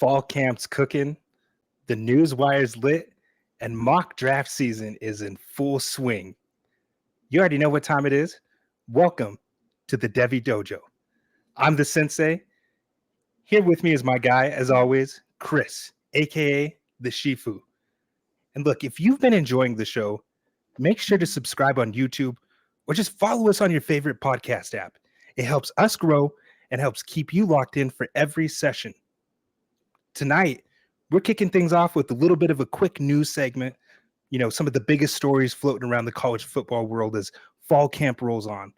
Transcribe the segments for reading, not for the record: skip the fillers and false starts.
Fall camp's cooking, the news wire's lit, and mock draft season is in full swing. You already know what time it is. Welcome to the Devy Dojo. I'm the Sensei. Here with me is my guy, as always, Chris, aka the Shifu. And look, if you've been enjoying the show, make sure to subscribe on YouTube or just follow us on your favorite podcast app. It helps us grow and helps keep you locked in for every session. Tonight, we're kicking things off with a little bit of a quick news segment. You know, some of the biggest stories floating around the college football world as fall camp rolls on.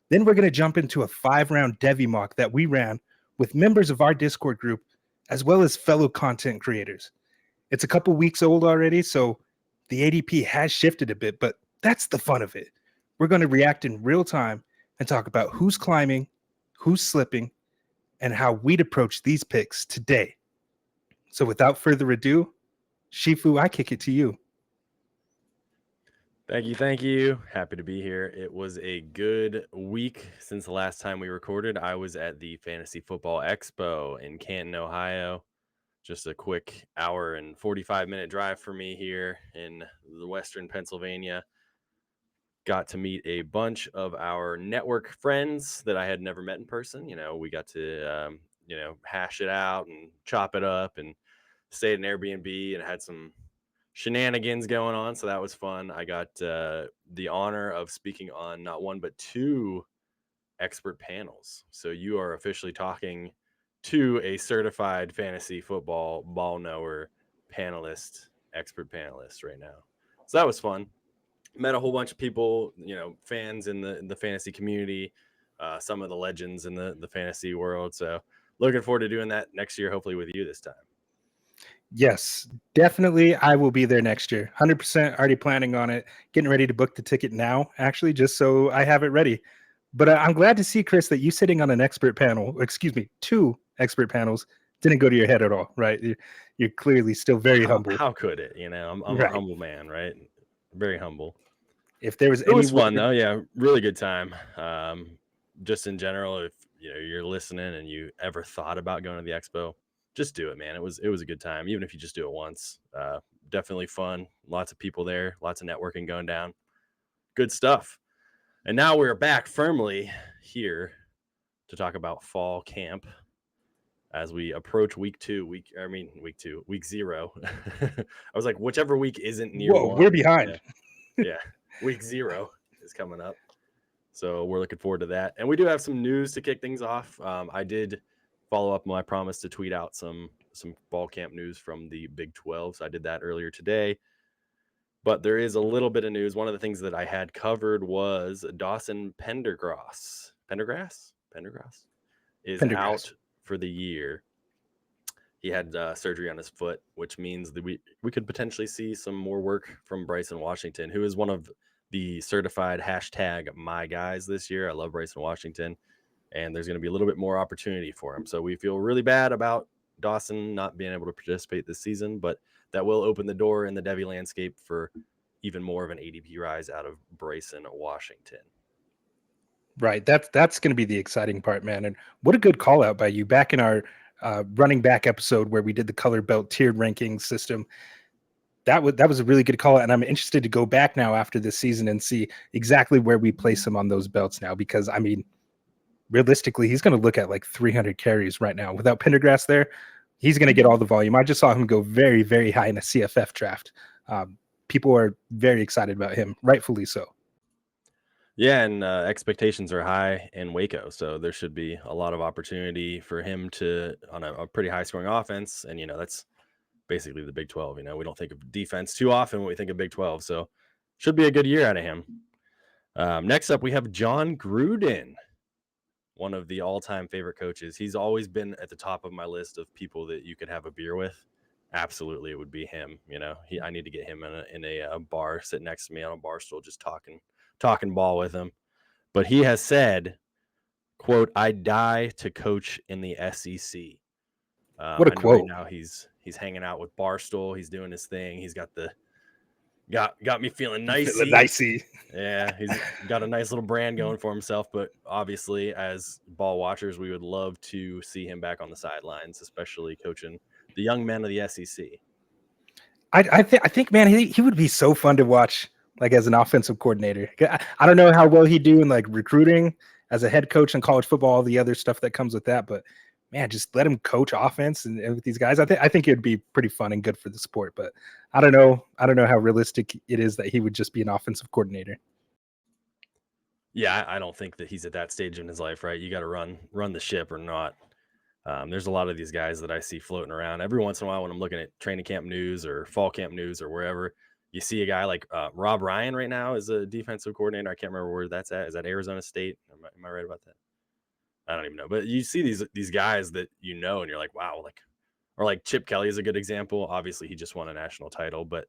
Then we're going to jump into a 5-round Devy mock that we ran with members of our Discord group, as well as fellow content creators. It's a couple weeks old already, so the ADP has shifted a bit, but that's the fun of it. We're going to react in real time and talk about who's climbing, who's slipping, and how we'd approach these picks today. So without further ado, Shifu, I kick it to you. Thank you. Happy to be here. It was a good week since the last time we recorded. I was at the Fantasy Football Expo in Canton, Ohio. Just a quick hour and 45-minute drive for me here in the Western Pennsylvania. Got to meet a bunch of our network friends that I had never met in person. You know, we got to, hash it out and chop it up and stayed in Airbnb and had some shenanigans going on. So that was fun. I got the honor of speaking on not one, but two expert panels. So you are officially talking to a certified fantasy football ball knower expert panelist right now. So that was fun. Met a whole bunch of people, fans in the fantasy community, some of the legends in the fantasy world. So looking forward to doing that next year, hopefully with you this time. Yes, definitely. I will be there next year. 100% already planning on it. Getting ready to book the ticket now, actually, just so I have it ready. But I'm glad to see, Chris, that you sitting on an expert panel, two expert panels, didn't go to your head at all, right? You're clearly still very humble. How could it? I'm right. A humble man, right? Very humble. If there was it was fun though, yeah, really good time. Just in general, if you're listening and you ever thought about going to the expo, just do it, man. It was a good time, even if you just do it once. Definitely fun. Lots of people there, lots of networking going down. Good stuff. And now we're back firmly here to talk about fall camp as we approach week 0. I was like, whichever week isn't near one. We're behind. Yeah. Week 0 is coming up. So we're looking forward to that. And we do have some news to kick things off. I did follow up my promise to tweet out some fall camp news from the Big 12. So I did that earlier today. But there is a little bit of news. One of the things that I had covered was Dawson Pendergrass is out for the year. He had surgery on his foot, which means that we could potentially see some more work from Bryce in Washington, who is one of the certified #my guys this year. I love Bryce in Washington, and there's going to be a little bit more opportunity for him. So we feel really bad about Dawson not being able to participate this season, but that will open the door in the Devy landscape for even more of an ADP rise out of Bryce in Washington. Right. That's going to be the exciting part, man. And what a good call out by you back in our running back episode where we did the color belt tiered ranking system. That was a really good call. And I'm interested to go back now after this season and see exactly where we place him on those belts now, because I mean, realistically, he's going to look at like 300 carries right now without Pendergrass there. He's going to get all the volume. I just saw him go very, very high in a CFF draft. People are very excited about him, rightfully so. Yeah, and expectations are high in Waco, so there should be a lot of opportunity for him to on a pretty high-scoring offense. And that's basically the Big 12. We don't think of defense too often when we think of Big 12, so should be a good year out of him. Next up, we have John Gruden, one of the all-time favorite coaches. He's always been at the top of my list of people that you could have a beer with. Absolutely, it would be him. I need to get him in a bar, sit next to me on a bar stool, just talking ball with him. But he has said, quote, "I die to coach in the SEC." What a quote. Right now he's hanging out with Barstool. He's doing his thing. He's got me feeling nicey. Yeah, he's got a nice little brand going for himself. But obviously, as ball watchers, we would love to see him back on the sidelines, especially coaching the young men of the SEC. I think, man, he would be so fun to watch, like as an offensive coordinator. I don't know how well he'd do in like recruiting as a head coach in college football, all the other stuff that comes with that. But man, just let him coach offense and with these guys. I think it would be pretty fun and good for the sport. But I don't know how realistic it is that he would just be an offensive coordinator. Yeah, I don't think that he's at that stage in his life, right? You got to run the ship or not. There's a lot of these guys that I see floating around every once in a while when I'm looking at training camp news or fall camp news or wherever. You see a guy like Rob Ryan right now is a defensive coordinator. I can't remember where that's at. Is that Arizona State? Am I right about that? I don't even know. But you see these guys that and you're like, wow, or like Chip Kelly is a good example. Obviously, he just won a national title, but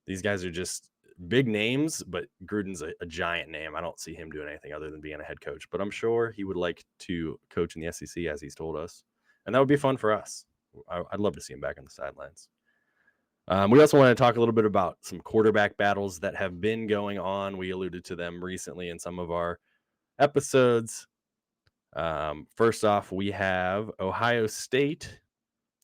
these guys are just big names, but Gruden's a giant name. I don't see him doing anything other than being a head coach, but I'm sure he would like to coach in the SEC, as he's told us. And that would be fun for us. I'd love to see him back on the sidelines. We also want to talk a little bit about some quarterback battles that have been going on. We alluded to them recently in some of our episodes. First off, we have Ohio State.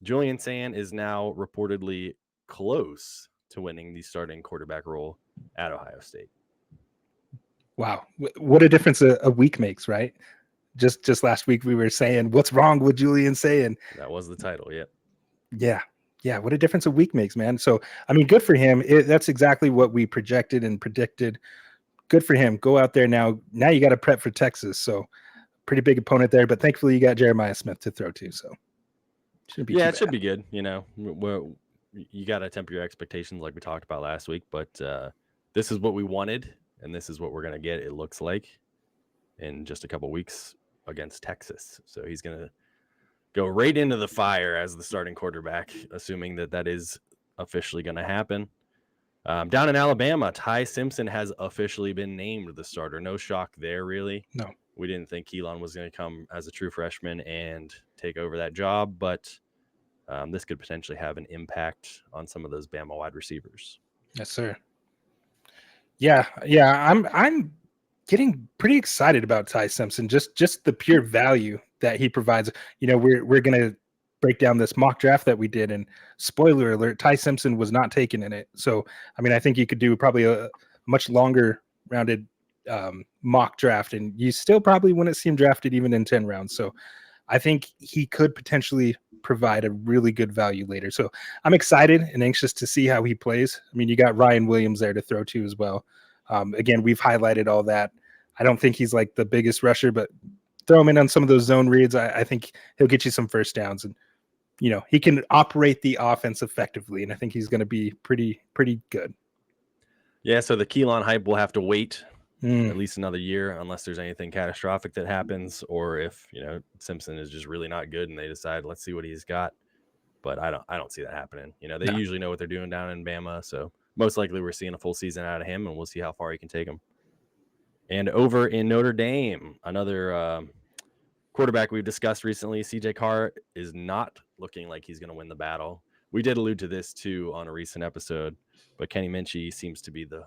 Julian Sand is now reportedly close to winning the starting quarterback role at Ohio State. Wow, what a difference a week makes, right? Just last week we were saying, what's wrong with Julian Sand? That was the title, yeah. What a difference a week makes, man. So I mean, good for him. That's exactly what we projected and predicted. Good for him. Go out there now. Now you got to prep for Texas. So pretty big opponent there, but thankfully you got Jeremiah Smith to throw to. So it should be good. You got to temper your expectations like we talked about last week, but this is what we wanted, and this is what we're going to get, it looks like, in just a couple weeks against Texas. So he's going to go right into the fire as the starting quarterback, assuming that is officially going to happen. Down in Alabama, Ty Simpson has officially been named the starter. No shock there, really. No. We didn't think Keelan was going to come as a true freshman and take over that job, but this could potentially have an impact on some of those Bama wide receivers. Yes, sir. Yeah. I'm getting pretty excited about Ty Simpson. Just the pure value that he provides. We're gonna break down this mock draft that we did, and spoiler alert, Ty Simpson was not taken in it. So I mean, I think you could do probably a much longer rounded mock draft, and you still probably wouldn't see him drafted even in 10 rounds. So I think he could potentially provide a really good value later. So I'm excited and anxious to see how he plays. I mean, you got Ryan Williams there to throw to as well. Again, we've highlighted all that. I don't think he's like the biggest rusher, but throw him in on some of those zone reads. I think he'll get you some first downs, and he can operate the offense effectively. And I think he's going to be pretty good. Yeah. So the Keelan hype will have to wait at least another year, unless there's anything catastrophic that happens, or if Simpson is just really not good and they decide, let's see what he's got. But I don't see that happening. They usually know what they're doing down in Bama, so most likely we're seeing a full season out of him, and we'll see how far he can take him. And over in Notre Dame, another quarterback we've discussed recently, CJ Carr, is not looking like he's going to win the battle. We did allude to this too on a recent episode, but Kenny Minchie seems to be the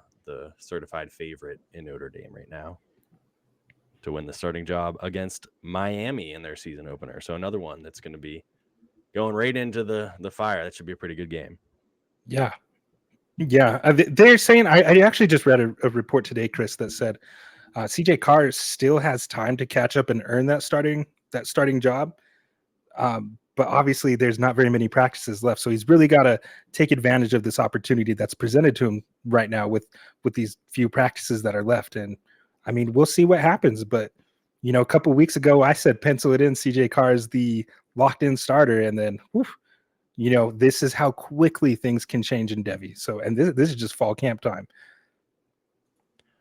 certified favorite in Notre Dame right now to win the starting job against Miami in their season opener. So another one that's going to be going right into the fire. That should be a pretty good game. Yeah. They're saying, I actually just read a report today, Chris, that said CJ Carr still has time to catch up and earn that starting job. But obviously there's not very many practices left. So he's really got to take advantage of this opportunity that's presented to him right now with these few practices that are left. And I mean, we'll see what happens. But, a couple of weeks ago, I said, pencil it in. CJ Carr is the locked in starter. And then, this is how quickly things can change in Devy. So, and this is just fall camp time.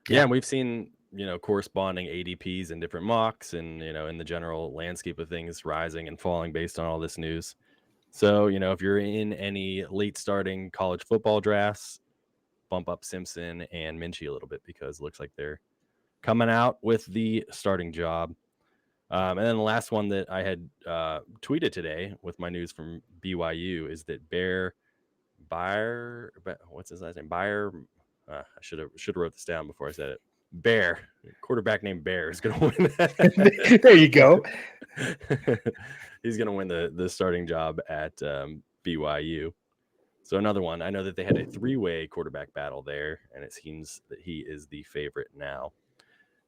Yeah. And we've seen, corresponding ADPs and different mocks and, in the general landscape of things rising and falling based on all this news. So, if you're in any late starting college football drafts, bump up Simpson and Minchie a little bit, because it looks like they're coming out with the starting job. And then the last one that I had tweeted today with my news from BYU is that what's his last name? I should have wrote this down before I said it. Bear, quarterback named Bear, is going to win. There you go. He's going to win the starting job at BYU. So another one. I know that they had a 3-way quarterback battle there, and it seems that he is the favorite now.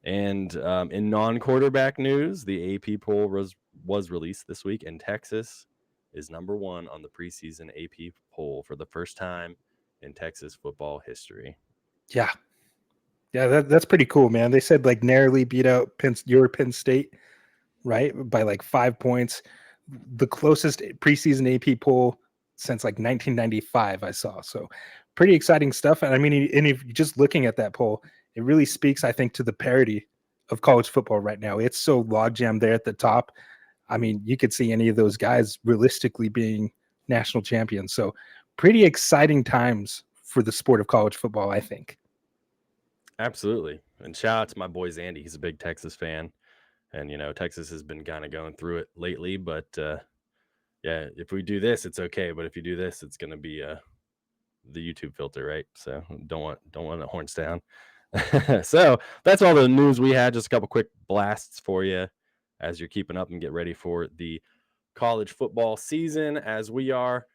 And in non-quarterback news, the AP poll was released this week, and Texas is number 1 on the preseason AP poll for the first time in Texas football history. Yeah. Yeah, that's pretty cool, man. They said like narrowly beat out your Penn State, right? By like 5 points. The closest preseason AP poll since like 1995 I saw. So pretty exciting stuff. And I mean, and if you're just looking at that poll, it really speaks, I think, to the parity of college football right now. It's so logjam there at the top. I mean, you could see any of those guys realistically being national champions. So pretty exciting times for the sport of college football, I think. Absolutely. And shout out to my boy Zandy. He's a big Texas fan. And, Texas has been kind of going through it lately. But, yeah, if we do this, it's okay. But if you do this, it's going to be the YouTube filter, right? So don't want the horns down. So that's all the news we had. Just a couple quick blasts for you as you're keeping up and get ready for the college football season as we are.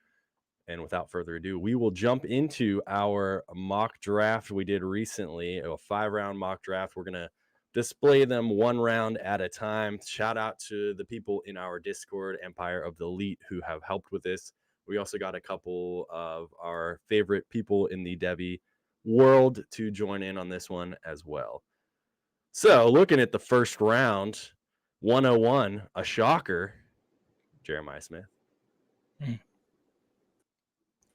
And without further ado, we will jump into our mock draft we did recently, a 5-round mock draft. We're going to display them 1 round at a time. Shout out to the people in our Discord, Empire of the Elite, who have helped with this. We also got a couple of our favorite people in the Devy world to join in on this one as well. So looking at the first round, 101, a shocker, Jeremiah Smith.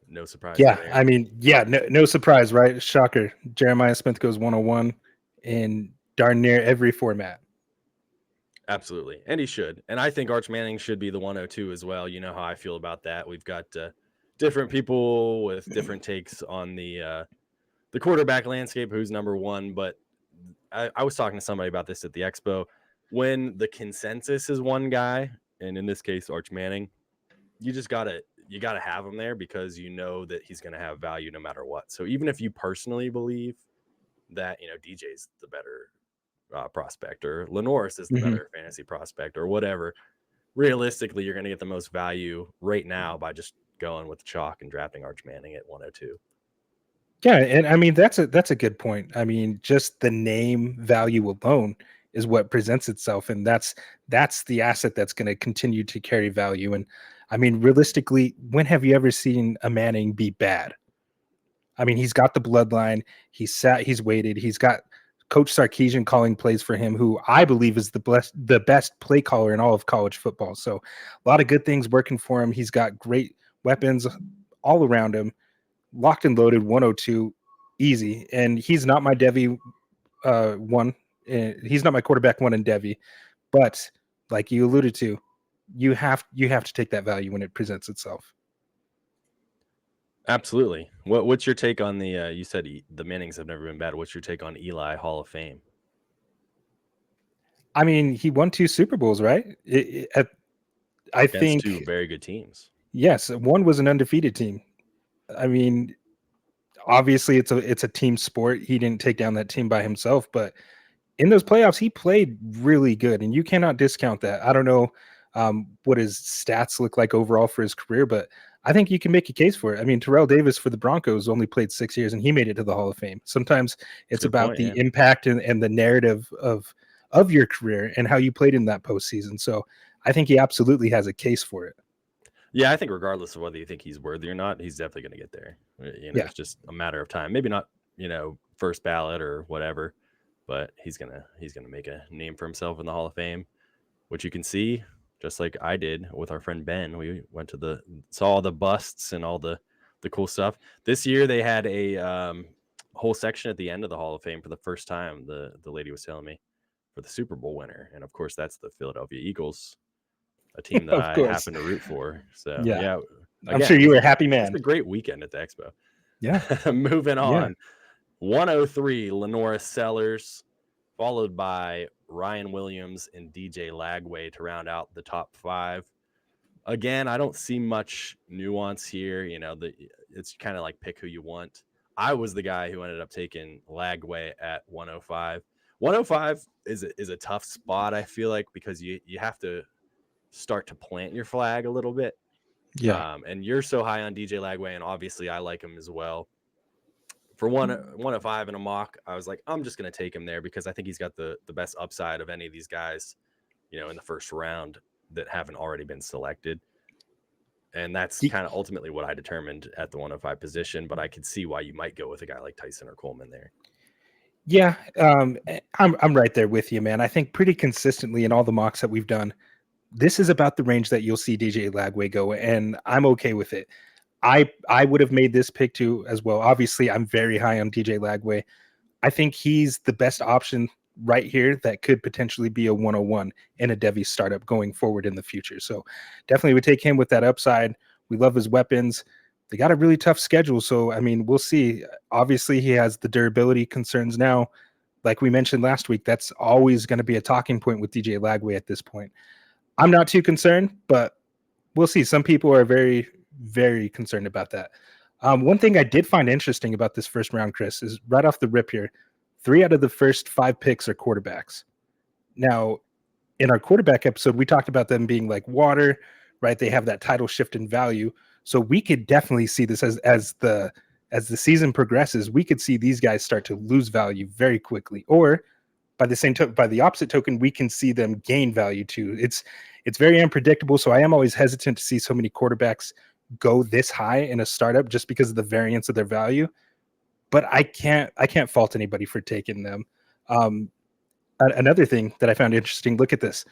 No surprise. Yeah, there. I mean, yeah, no surprise, right? Shocker. Jeremiah Smith goes 101 in darn near every format. Absolutely. And he should. And I think Arch Manning should be the 102 as well. You know how I feel about that. We've got different people with different takes on the quarterback landscape, who's number 1. But I was talking to somebody about this at the Expo. When the consensus is one guy, and in this case, Arch Manning, you just gotta have him there because you know that he's going to have value no matter what. So even if you personally believe that, DJ's the better prospect, or Lenoris is the better fantasy prospect, or whatever, realistically, you're going to get the most value right now by just going with chalk and drafting Arch Manning at 102. Yeah, and I mean that's a good point. I mean, just the name value alone is what presents itself, and that's the asset that's going to continue to carry value. And I mean, realistically, when have you ever seen a Manning be bad? I mean, he's got the bloodline. He's waited. He's got Coach Sarkisian calling plays for him, who I believe is the best play caller in all of college football. So a lot of good things working for him. He's got great weapons all around him. Locked and loaded, 102, easy. And he's not my Devy 1. He's not my quarterback 1 in Devy. But like you alluded to, you have to take that value when it presents itself. Absolutely. What's your take on the? You said the Mannings have never been bad. What's your take on Eli Hall of Fame? I mean, he won 2 Super Bowls, right? I think 2 very good teams. Yes, 1 was an undefeated team. I mean, obviously it's a team sport. He didn't take down that team by himself, but in those playoffs, he played really good, and you cannot discount that. I don't know what his stats look like overall for his career, but I think you can make a case for it. I mean, Terrell Davis for the Broncos only played 6 years, and he made it to the Hall of Fame. Sometimes it's about the impact and the narrative of your career and how you played in that postseason. So I think he absolutely has a case for it. Yeah, I think regardless of whether you think he's worthy or not, he's definitely going to get there. It's just a matter of time. Maybe not, first ballot or whatever, but he's gonna make a name for himself in the Hall of Fame, which you can see, just like I did with our friend Ben. We went to saw all the busts and all the cool stuff. This year they had a whole section at the end of the Hall of Fame for the first time. The lady was telling me, for the Super Bowl winner, and of course that's the Philadelphia Eagles, a team that I happen to root for. So yeah, I'm sure you were a happy man. It's a great weekend at the Expo. Yeah. Moving on. 103, Lenoris Sellers, followed by Ryan Williams and DJ Lagway to round out the top 5. Again, I don't see much nuance here. It's kind of like pick who you want. I was the guy who ended up taking Lagway at 105. 105 is a tough spot, I feel like, because you have to start to plant your flag a little bit. Yeah. And you're so high on DJ Lagway, and obviously I like him as well. For 105 in a mock, I was like, I'm just going to take him there because I think he's got the best upside of any of these guys, in the first round that haven't already been selected. And that's kind of ultimately what I determined at the 105 position. But I could see why you might go with a guy like Tyson or Coleman there. Yeah, I'm right there with you, man. I think pretty consistently in all the mocks that we've done, this is about the range that you'll see DJ Lagway go, and I'm okay with it. I would have made this pick too as well. Obviously, I'm very high on DJ Lagway. I think he's the best option right here that could potentially be a 101 in a Devy startup going forward in the future. So definitely would take him with that upside. We love his weapons. They got a really tough schedule. So, I mean, we'll see. Obviously, he has the durability concerns now. Like we mentioned last week, that's always going to be a talking point with DJ Lagway at this point. I'm not too concerned, but we'll see. Some people are very, very concerned about that. One thing I did find interesting about this first round, Chris, is right off the rip here, 3 out of the first 5 picks are quarterbacks. Now, in our quarterback episode, we talked about them being like water, right? They have that title shift in value. So we could definitely see this as the season progresses, we could see these guys start to lose value very quickly. Or by the opposite token, we can see them gain value too. It's very unpredictable. So I am always hesitant to see so many quarterbacks go this high in a startup just because of the variance of their value. But I can't fault anybody for taking them. Another thing that I found interesting, look at this.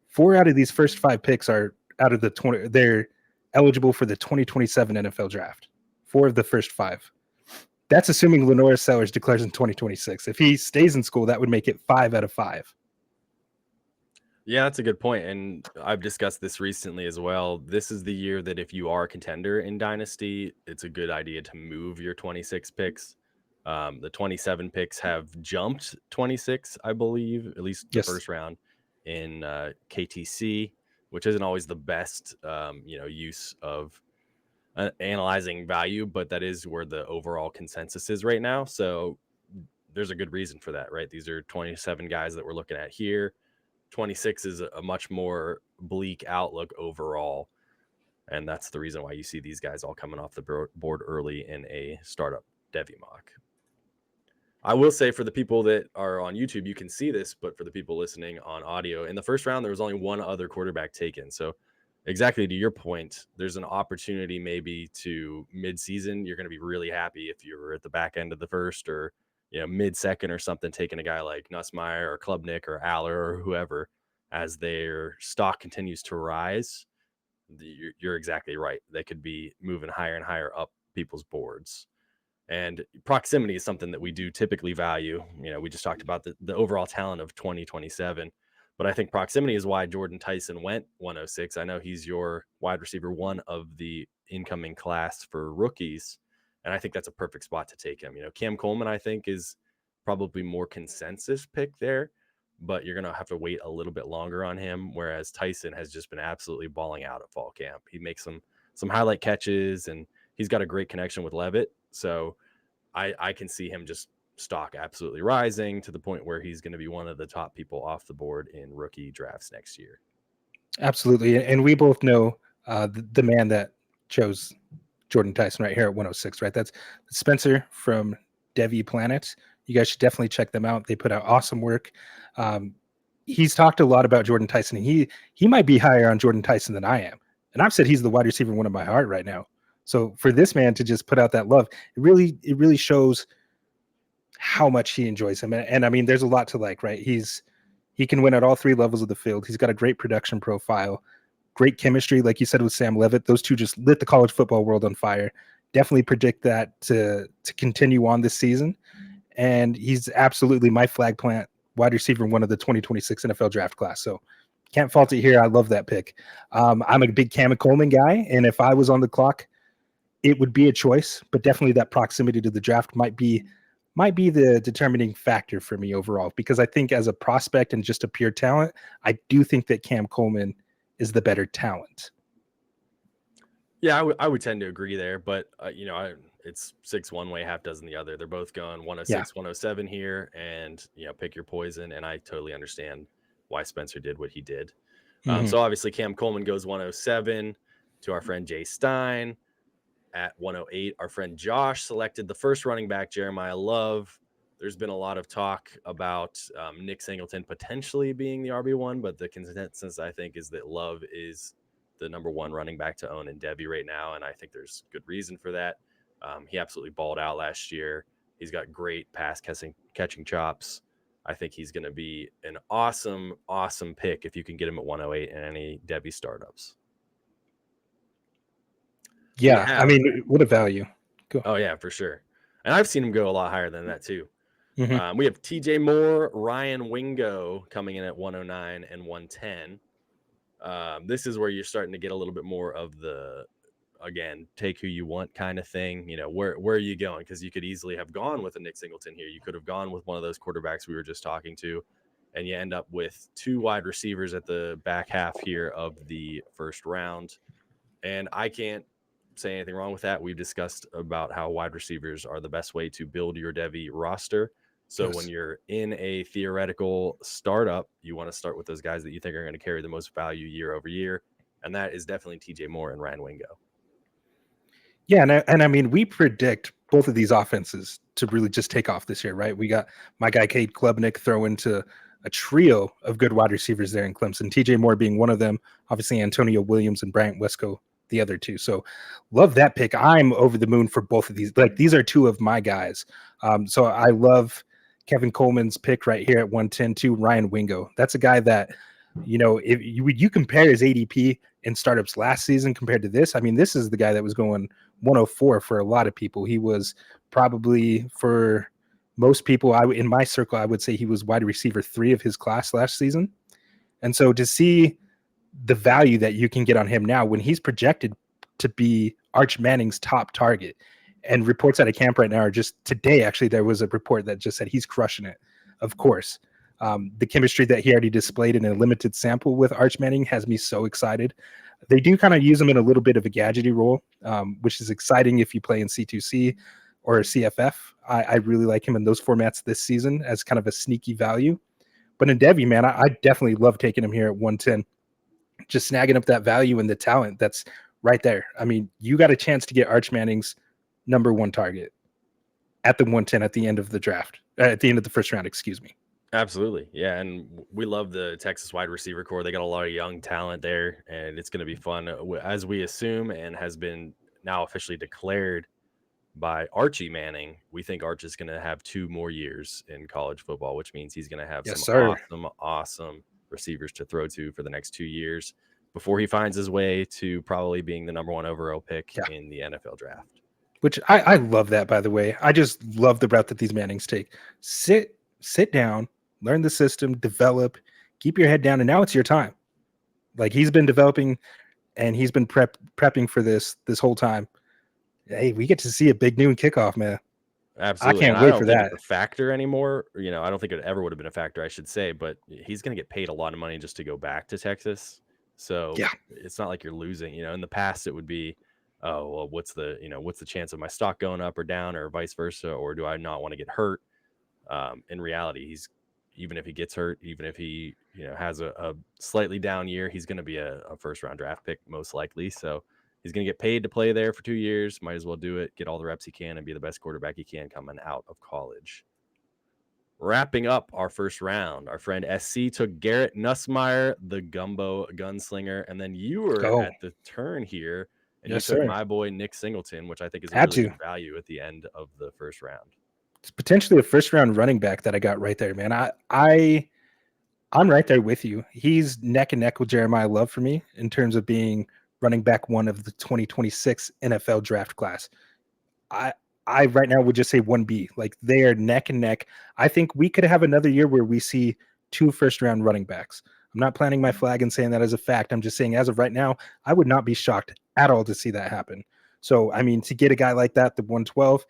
4 out of these first 5 picks are out of the 20. They're eligible for the 2027 NFL draft. 4 of the first 5. That's assuming Lenore Sellers declares in 2026. If he stays in school, that would make it 5 out of 5. Yeah, that's a good point. And I've discussed this recently as well. This is the year that if you are a contender in Dynasty, it's a good idea to move your 26 picks. The 27 picks have jumped 26, I believe, at least the first round in KTC, which isn't always the best, use of analyzing value, but that is where the overall consensus is right now. So there's a good reason for that, right? These are 27 guys that we're looking at here. 26 is a much more bleak outlook overall. And that's the reason why you see these guys all coming off the board early in a startup Devy mock. I will say for the people that are on YouTube, you can see this, but for the people listening on audio, in the first round, there was only one other quarterback taken. So exactly to your point, there's an opportunity maybe to mid-season. You're going to be really happy if you're at the back end of the first or mid-second or something, taking a guy like Nussmeier or Klubnik or Aller or whoever as their stock continues to rise. You're exactly right. They could be moving higher and higher up people's boards. And proximity is something that we do typically value. We just talked about the overall talent of 2027. But I think proximity is why Jordan Tyson went 106. I know he's your wide receiver 1 of the incoming class for rookies. And I think that's a perfect spot to take him. Cam Coleman, I think, is probably more consensus pick there, but you're going to have to wait a little bit longer on him. Whereas Tyson has just been absolutely balling out at fall camp. He makes some highlight catches, and he's got a great connection with Levitt. So I can see him just stock absolutely rising to the point where he's going to be one of the top people off the board in rookie drafts next year. Absolutely. And we both know the man that chose Jordan Tyson right here at 106, right? That's Spencer from Devy Planet. You guys should definitely check them out. They put out awesome work. He's talked a lot about Jordan Tyson. And he might be higher on Jordan Tyson than I am. And I've said he's the wide receiver 1 of my heart right now. So for this man to just put out that love, it really shows how much he enjoys him. And I mean, there's a lot to like, right? He can win at all 3 levels of the field. He's got a great production profile, great chemistry. Like you said, with Sam Levitt, those two just lit the college football world on fire. Definitely predict that to continue on this season. And he's absolutely my flag plant wide receiver 1 of the 2026 NFL draft class. So can't fault it here. I love that pick. I'm a big Cam Coleman guy. And if I was on the clock, it would be a choice, but definitely that proximity to the draft might be the determining factor for me overall, because I think as a prospect and just a pure talent, I do think that Cam Coleman is the better talent. Yeah, I would tend to agree there, but it's 6 one way, half dozen the other. They're both going 106, 107 here, and pick your poison. And I totally understand why Spencer did what he did. So obviously Cam Coleman goes 107. to our friend Jay Stein. At 108, our friend Josh selected the first running back, Jeremiah Love. There's been a lot of talk about Nick Singleton potentially being the RB1, but the consensus, I think, is that Love is the number one running back to own in Devy right now, and I think there's good reason for that. He absolutely balled out last year. He's got great pass catching chops. I think he's going to be an awesome pick if you can get him at 108 in any Devy startups. Yeah, I mean, what a value. Cool. Oh, yeah, for sure. And I've seen him go a lot higher than that, too. Mm-hmm. We have TJ Moore, Ryan Wingo coming in at 109 and 110. This is where you're starting to get a little bit more of the, again, take who you want kind of thing. You know, where are you going? Because you could easily have gone with a Nick Singleton here. You could have gone with one of those quarterbacks we were just talking to, and you end up with two wide receivers at the back half here of the first round. And I can't say anything wrong with that. We've discussed about how wide receivers are the best way to build your Devy roster. So when you're in a theoretical startup, you want to start with those guys that you think are going to carry the most value year over year. And that is definitely TJ Moore and Ryan Wingo. Yeah, and I mean, we predict both of these offenses to really just take off this year, right? We got my guy Cade Klubnik throw into a trio of good wide receivers there in Clemson, TJ Moore being one of them, obviously Antonio Williams and Bryant Wesco the other two. So love that pick. I'm over the moon for both of these. Like, these are two of my guys. So I love Kevin Coleman's pick right here at 110 to Ryan Wingo. That's a guy that, you know, if you compare his ADP in startups last season compared to this, I mean, this is the guy that was going 104 for a lot of people. He was probably, for most people, in my circle, I would say he was wide receiver 3 of his class last season. And so to see the value that you can get on him now, when he's projected to be Arch Manning's top target, and reports out of camp right now are just today, actually, there was a report that just said he's crushing it. Of course, the chemistry that he already displayed in a limited sample with Arch Manning has me so excited. They do kind of use him in a little bit of a gadgety role, which is exciting if you play in C2C or CFF. I really like him in those formats this season as kind of a sneaky value. But in Devy, man, I definitely love taking him here at 110. Just snagging up that value and the talent that's right there. I mean, you got a chance to get Arch Manning's number one target at the 110 at the end of the draft, at the end of the first round, excuse me. Absolutely. Yeah. And we love the Texas wide receiver core. They got a lot of young talent there, and it's going to be fun, as we assume, and has been now officially declared by Archie Manning. We think Arch is going to have 2 more years in college football, which means he's going to have awesome receivers to throw to for the next 2 years before he finds his way to probably being the number 1 overall pick in the NFL draft. Which I love that, by the way. I just love the route that these Mannings take. Sit down, learn the system, develop, keep your head down, and now it's your time. Like, he's been developing and he's been prepping for this whole time. Hey, we get to see a big noon kickoff, man. Absolutely. I can't wait for that. It's a factor anymore. You know, I don't think it ever would have been a factor, I should say, but he's going to get paid a lot of money just to go back to Texas. So it's not like you're losing. You know, in the past it would be, oh, well, what's the chance of my stock going up or down, or vice versa, or do I not want to get hurt? In reality, even if he gets hurt, even if he has a slightly down year, he's going to be a first round draft pick most likely. So he's going to get paid to play there for 2 years. Might as well do it, get all the reps he can, and be the best quarterback he can coming out of college. Wrapping up our first round, our friend SC took Garrett Nussmeier, the gumbo gunslinger, and then you were at the turn here, and you took my boy Nick Singleton, which I think is a really good value at the end of the first round. It's potentially a first round running back that I got right there, man. I'm right there with you. He's neck and neck with Jeremiah Love for me in terms of being running back 1 of the 2026 NFL draft class. I right now would just say 1B. Like, they are neck and neck. I think we could have another year where we see 2 first round running backs. I'm not planting my flag and saying that as a fact. I'm just saying, as of right now, I would not be shocked at all to see that happen. So, I mean, to get a guy like that, the 112,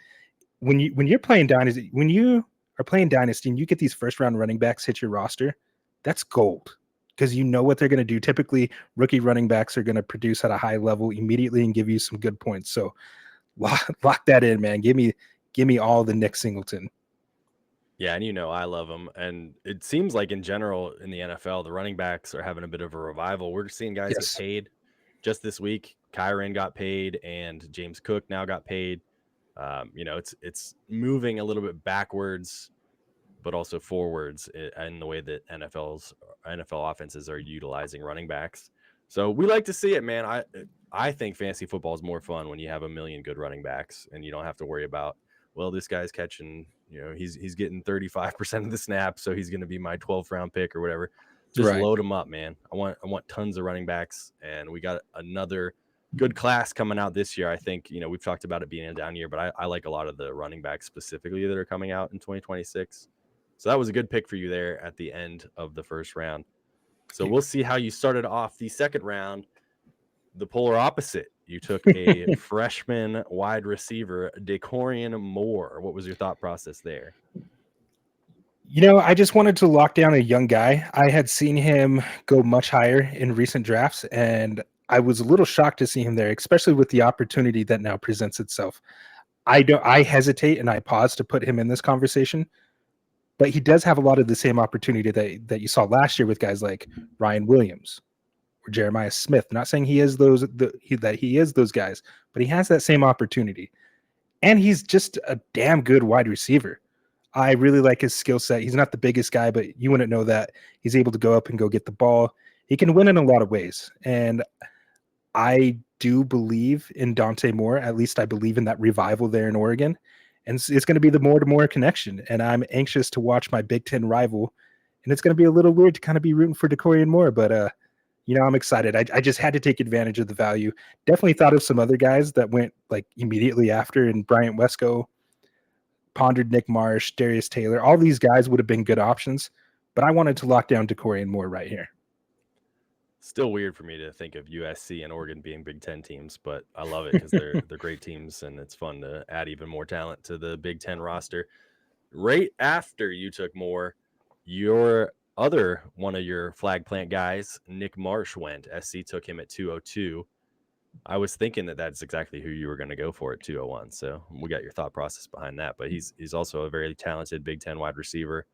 when you're playing Dynasty, when you are playing Dynasty and you get these first round running backs hit your roster, that's gold, because you know what they're going to do. Typically, rookie running backs are going to produce at a high level immediately and give you some good points. So lock that in, man. Give me all the Nick Singleton. Yeah, and I love him. And it seems like in general in the NFL, the running backs are having a bit of a revival. We're seeing guys get paid just this week, Kyron got paid and James Cook now got paid. It's moving a little bit backwards, but also forwards in the way that NFL offenses are utilizing running backs. So we like to see it, man. I think fantasy football is more fun when you have a million good running backs and you don't have to worry about, well, this guy's catching, he's getting 35% of the snaps, so he's going to be my 12th round pick or whatever. Just Right. load them up, man. I want tons of running backs, and we got another good class coming out this year. I think, we've talked about it being a down year, but I like a lot of the running backs specifically that are coming out in 2026. So that was a good pick for you there at the end of the first round. So we'll see how you started off the second round. The polar opposite. You took a freshman wide receiver, Dakorian Moore. What was your thought process there? I just wanted to lock down a young guy. I had seen him go much higher in recent drafts, and I was a little shocked to see him there, especially with the opportunity that now presents itself. I hesitate and I pause to put him in this conversation, but he does have a lot of the same opportunity that you saw last year with guys like Ryan Williams or Jeremiah Smith. I'm not saying he is that he is those guys, but he has that same opportunity. And he's just a damn good wide receiver. I really like his skill set. He's not the biggest guy, but you wouldn't know that. He's able to go up and go get the ball. He can win in a lot of ways. And I do believe in Dante Moore. At least I believe in that revival there in Oregon. And it's going to be the more to more connection. And I'm anxious to watch my Big Ten rival. And it's going to be a little weird to kind of be rooting for Dakorian Moore, but I'm excited. I just had to take advantage of the value. Definitely thought of some other guys that went like immediately after, and Bryant Wesco, pondered Nick Marsh, Darius Taylor. All these guys would have been good options, but I wanted to lock down Dakorian Moore right here. Still weird for me to think of USC and Oregon being Big Ten teams, but I love it because they're great teams, and it's fun to add even more talent to the Big Ten roster. Right after you took Moore, your other one of your flag plant guys, Nick Marsh, went. SC took him at 202. I was thinking that that's exactly who you were going to go for at 201. So we got your thought process behind that. But he's also a very talented Big Ten wide receiver,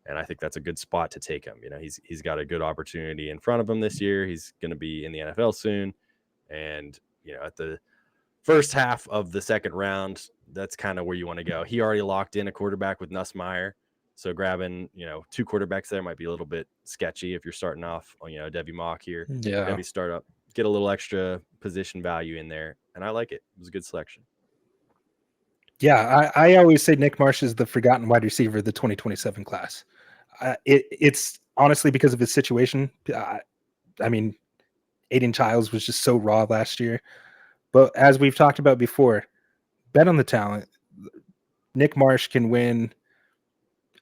and I think that's a good spot to take him. He's got a good opportunity in front of him this year. He's going to be in the NFL soon, and at the first half of the second round, that's kind of where you want to go. He already locked in a quarterback with Nussmeier, so grabbing two quarterbacks there might be a little bit sketchy if you're starting off on Devy mock here. Yeah, Devy startup, get a little extra position value in there, and I like it. It was a good selection. Yeah, I always say Nick Marsh is the forgotten wide receiver of the 2027 class. It's honestly because of his situation. I mean, Aiden Childs was just so raw last year. But as we've talked about before, bet on the talent. Nick Marsh can win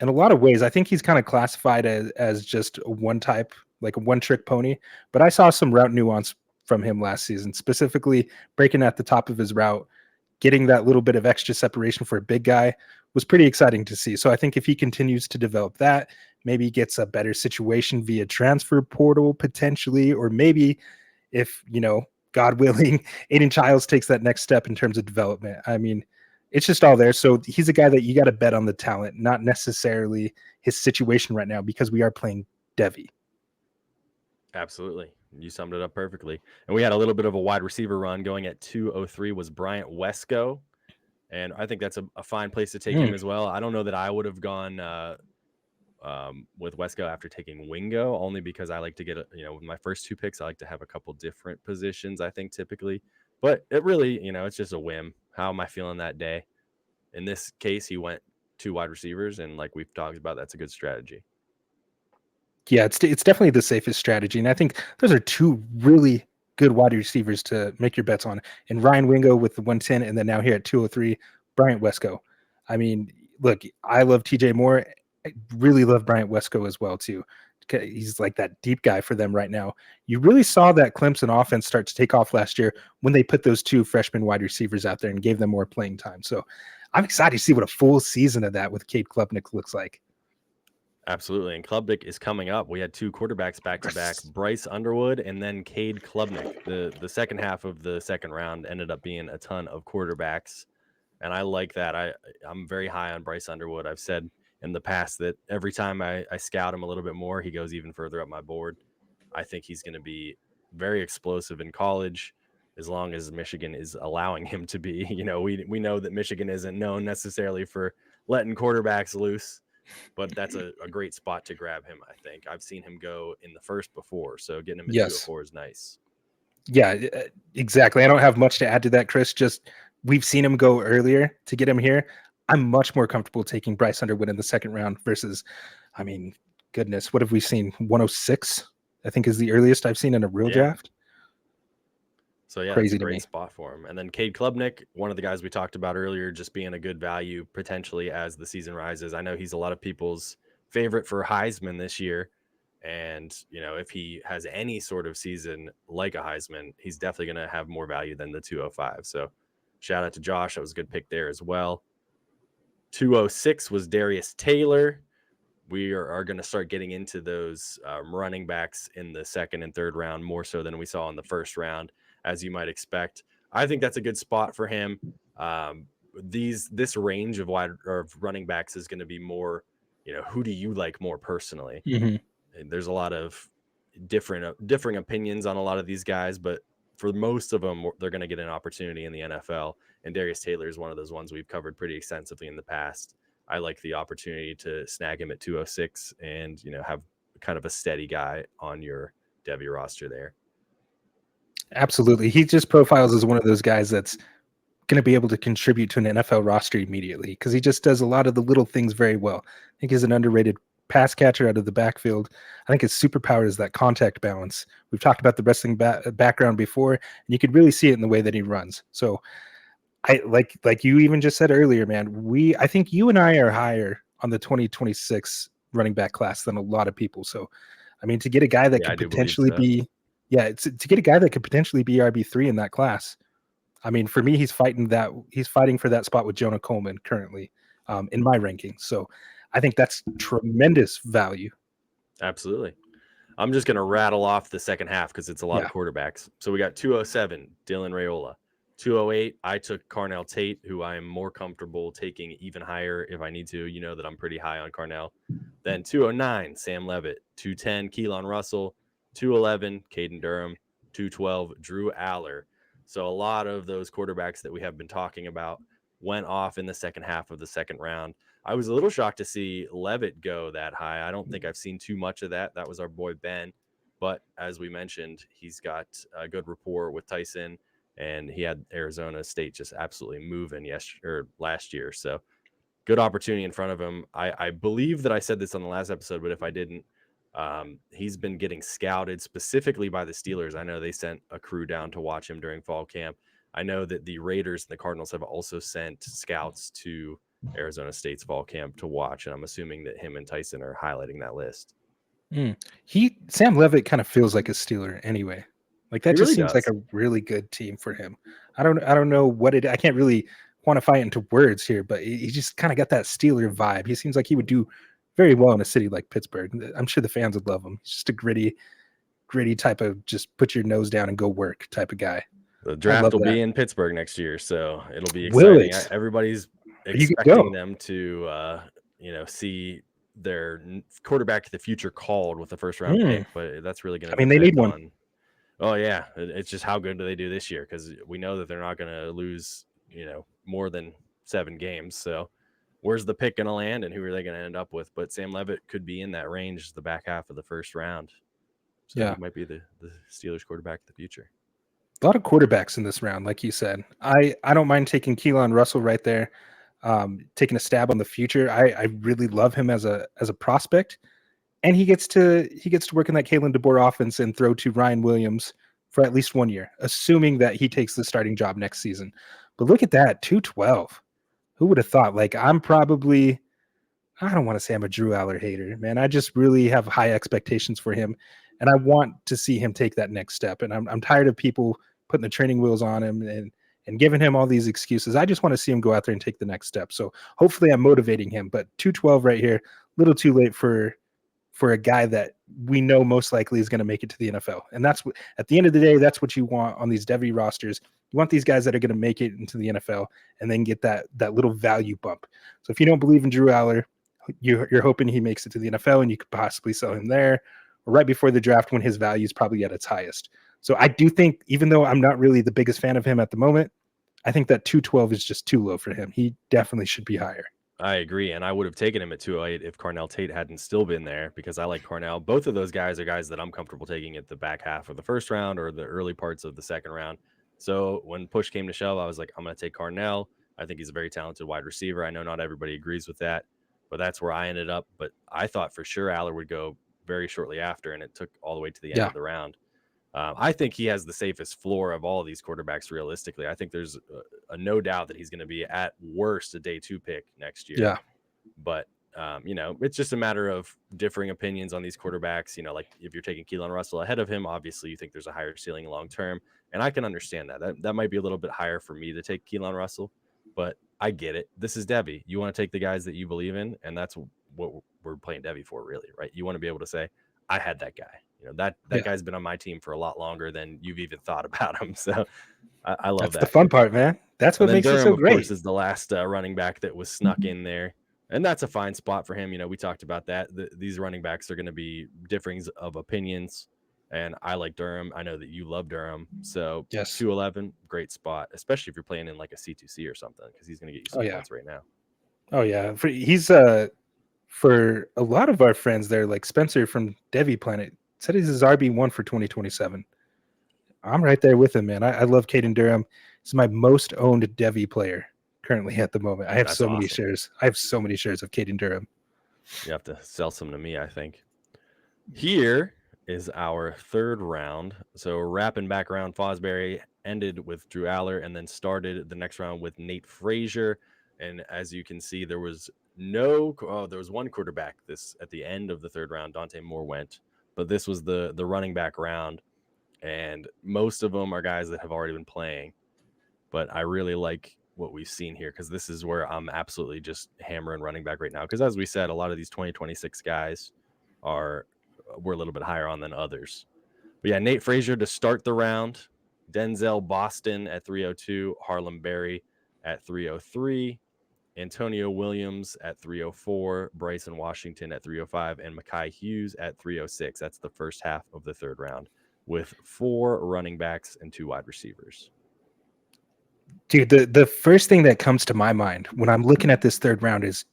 in a lot of ways. I think he's kind of classified as just a one type, like a one trick pony. But I saw some route nuance from him last season, specifically breaking at the top of his route, getting that little bit of extra separation for a big guy was pretty exciting to see. So I think if he continues to develop that, maybe gets a better situation via transfer portal potentially, or maybe if, God willing, Aiden Childs takes that next step in terms of development. I mean, it's just all there. So he's a guy that you got to bet on the talent, not necessarily his situation right now, because we are playing Devy. Absolutely. You summed it up perfectly. And we had a little bit of a wide receiver run. Going at 203 was Bryant Wesco. And I think that's a fine place to take him as well. I don't know that I would have gone with Wesco after taking Wingo, only because I like to get, with my first two picks, I like to have a couple different positions, I think, typically. But it really, it's just a whim. How am I feeling that day? In this case, he went two wide receivers, and like we've talked about, that's a good strategy. Yeah, it's definitely the safest strategy. And I think those are two really good wide receivers to make your bets on. And Ryan Wingo with the 110, and then now here at 203, Bryant Wesco. I mean, look, I love TJ Moore. I really love Bryant Wesco as well, too. He's like that deep guy for them right now. You really saw that Clemson offense start to take off last year when they put those two freshman wide receivers out there and gave them more playing time. So I'm excited to see what a full season of that with Cade Klubnik looks like. Absolutely. And Klubnik is coming up. We had two quarterbacks back-to-back, Bryce Underwood and then Cade Klubnik. The second half of the second round ended up being a ton of quarterbacks, and I like that. I'm very high on Bryce Underwood. I've said in the past that every time I scout him a little bit more, he goes even further up my board. I think he's going to be very explosive in college, as long as Michigan is allowing him to be. We know that Michigan isn't known necessarily for letting quarterbacks loose, but that's a great spot to grab him, I think. I've seen him go in the first before, so getting him at Yes. 204 is nice. Yeah, exactly. I don't have much to add to that, Chris. Just we've seen him go earlier to get him here. I'm much more comfortable taking Bryce Underwood in the second round versus, I mean, goodness, what have we seen? 106, I think, is the earliest I've seen in a real draft. So, yeah, Crazy it's a to great me. spot for him. And then Cade Klubnik, one of the guys we talked about earlier, just being a good value potentially as the season rises. I know he's a lot of people's favorite for Heisman this year. And, if he has any sort of season like a Heisman, he's definitely going to have more value than the 205. So, shout out to Josh. That was a good pick there as well. 206 was Darius Taylor. We are going to start getting into those running backs in the second and third round more so than we saw in the first round, as you might expect. I think that's a good spot for him. This range of running backs is going to be more, who do you like more personally? Mm-hmm. There's a lot of differing opinions on a lot of these guys, but for most of them, they're going to get an opportunity in the NFL. And Darius Taylor is one of those ones we've covered pretty extensively in the past. I like the opportunity to snag him at 206 and, have kind of a steady guy on your Devy roster there. Absolutely. He just profiles as one of those guys that's going to be able to contribute to an NFL roster immediately because he just does a lot of the little things very well. I think he's an underrated pass catcher out of the backfield. I think his superpower is that contact balance. We've talked about the wrestling background before, and you could really see it in the way that he runs. So I like you even just said earlier, man, I think you and I are higher on the 2026 running back class than a lot of people. So, I mean, to get a guy that could potentially be, to get a guy that could potentially be RB3 in that class. I mean, for me, he's fighting for that spot with Jonah Coleman currently in my rankings. So I think that's tremendous value. Absolutely. I'm just going to rattle off the second half because it's a lot of quarterbacks. So we got 207, Dylan Raiola. 208, I took Carnell Tate, who I am more comfortable taking even higher if I need to. You know that I'm pretty high on Carnell. Then 209, Sam Levitt. 210, Keelan Russell. 211, Caden Durham. 212, Drew Aller. So a lot of those quarterbacks that we have been talking about went off in the second half of the second round. I was a little shocked to see Levitt go that high. I don't think I've seen too much of that. That was our boy Ben. But as we mentioned, he's got a good rapport with Tyson, and he had Arizona State just absolutely moving last year. So good opportunity in front of him. I believe that I said this on the last episode, but if I didn't, he's been getting scouted specifically by the Steelers. I know they sent a crew down to watch him during fall camp. I know that the Raiders and the Cardinals have also sent scouts to Arizona State's fall camp to watch, and I'm assuming that him and Tyson are highlighting that list. Sam Levitt kind of feels like a Steeler anyway. Like that just seems like a really good team for him. I don't know what I can't really quantify it into words here, but he just kind of got that Steeler vibe. He seems like he would do very well in a city like Pittsburgh. I'm sure the fans would love him. He's just a gritty type of just put your nose down and go work type of guy. The draft will be in Pittsburgh next year, so it'll be exciting. Everybody's expecting them to, see their quarterback of the future called with the first round pick, but that's really going to they need one. Oh yeah, it's just how good do they do this year? Because we know that they're not going to lose, more than 7 games. So where's the pick going to land, and who are they going to end up with? But Sam Levitt could be in that range the back half of the first round. So he might be the Steelers quarterback of the future. A lot of quarterbacks in this round, like you said. I don't mind taking Keelan Russell right there, taking a stab on the future. I really love him as a prospect, and he gets to work in that Kalen DeBoer offense and throw to Ryan Williams for at least 1 year, assuming that he takes the starting job next season. But look at that, 212. Who would have thought? Like I don't want to say I'm a Drew Aller hater, man. I just really have high expectations for him, and I want to see him take that next step. And I'm tired of people putting the training wheels on him and giving him all these excuses. I just want to see him go out there and take the next step. So hopefully I'm motivating him. But 212 right here, a little too late for a guy that we know most likely is going to make it to the NFL. And that's what, at the end of the day, that's what you want on these Devy rosters. You want these guys that are going to make it into the NFL and then get that little value bump. So if you don't believe in Drew Aller, you're hoping he makes it to the NFL and you could possibly sell him there or right before the draft when his value is probably at its highest. So I do think, even though I'm not really the biggest fan of him at the moment, I think that 212 is just too low for him. He definitely should be higher. I agree, and I would have taken him at 208 if Carnell Tate hadn't still been there, because I like Carnell. Both of those guys are guys that I'm comfortable taking at the back half of the first round or the early parts of the second round. So when push came to shove, I was like, I'm going to take Carnell. I think he's a very talented wide receiver. I know not everybody agrees with that, but that's where I ended up. But I thought for sure Aller would go very shortly after, and it took all the way to the end of the round. I think he has the safest floor of all of these quarterbacks realistically. I think there's a no doubt that he's going to be at worst a day 2 pick next year. Yeah. But, it's just a matter of differing opinions on these quarterbacks. Like if you're taking Keelan Russell ahead of him, obviously you think there's a higher ceiling long term. And I can understand that. That might be a little bit higher for me to take Keelan Russell, but I get it. This is Devy. You want to take the guys that you believe in, and that's what we're playing Devy for, really, right? You want to be able to say, I had that guy. That guy's been on my team for a lot longer than you've even thought about him. So I love that. That's the fun part, man. That's what makes it so great. Of course, is the last running back that was snuck in there. And that's a fine spot for him. We talked about that. These running backs are going to be differings of opinions. And I like Durham. I know that you love Durham. So yes, 211, great spot, especially if you're playing in like a C2C or something, because he's going to get you some points right now. Oh, yeah. He's for a lot of our friends there, like Spencer from Devy Planet, said he's his RB1 for 2027. I'm right there with him, man. I love Caden Durham. He's my most owned Devy player currently at the moment. I have so many shares. I have so many shares of Caden Durham. You have to sell some to me, I think. Here is our third round. So wrapping back around, Fosbury ended with Drew Aller and then started the next round with Nate Frazier. And as you can see, there was there was one quarterback at the end of the third round. Dante Moore went, but this was the running back round. And most of them are guys that have already been playing. But I really like what we've seen here, because this is where I'm absolutely just hammering running back right now. Because as we said, a lot of these 2026 guys we're a little bit higher on than others. But yeah, Nate Frazier to start the round, Denzel Boston at 302, Harlem Berry at 303, Antonio Williams at 304, Bryson Washington at 305, and Mekhi Hughes at 306. That's the first half of the third round, with 4 running backs and 2 wide receivers. Dude, the first thing that comes to my mind when I'm looking at this third round is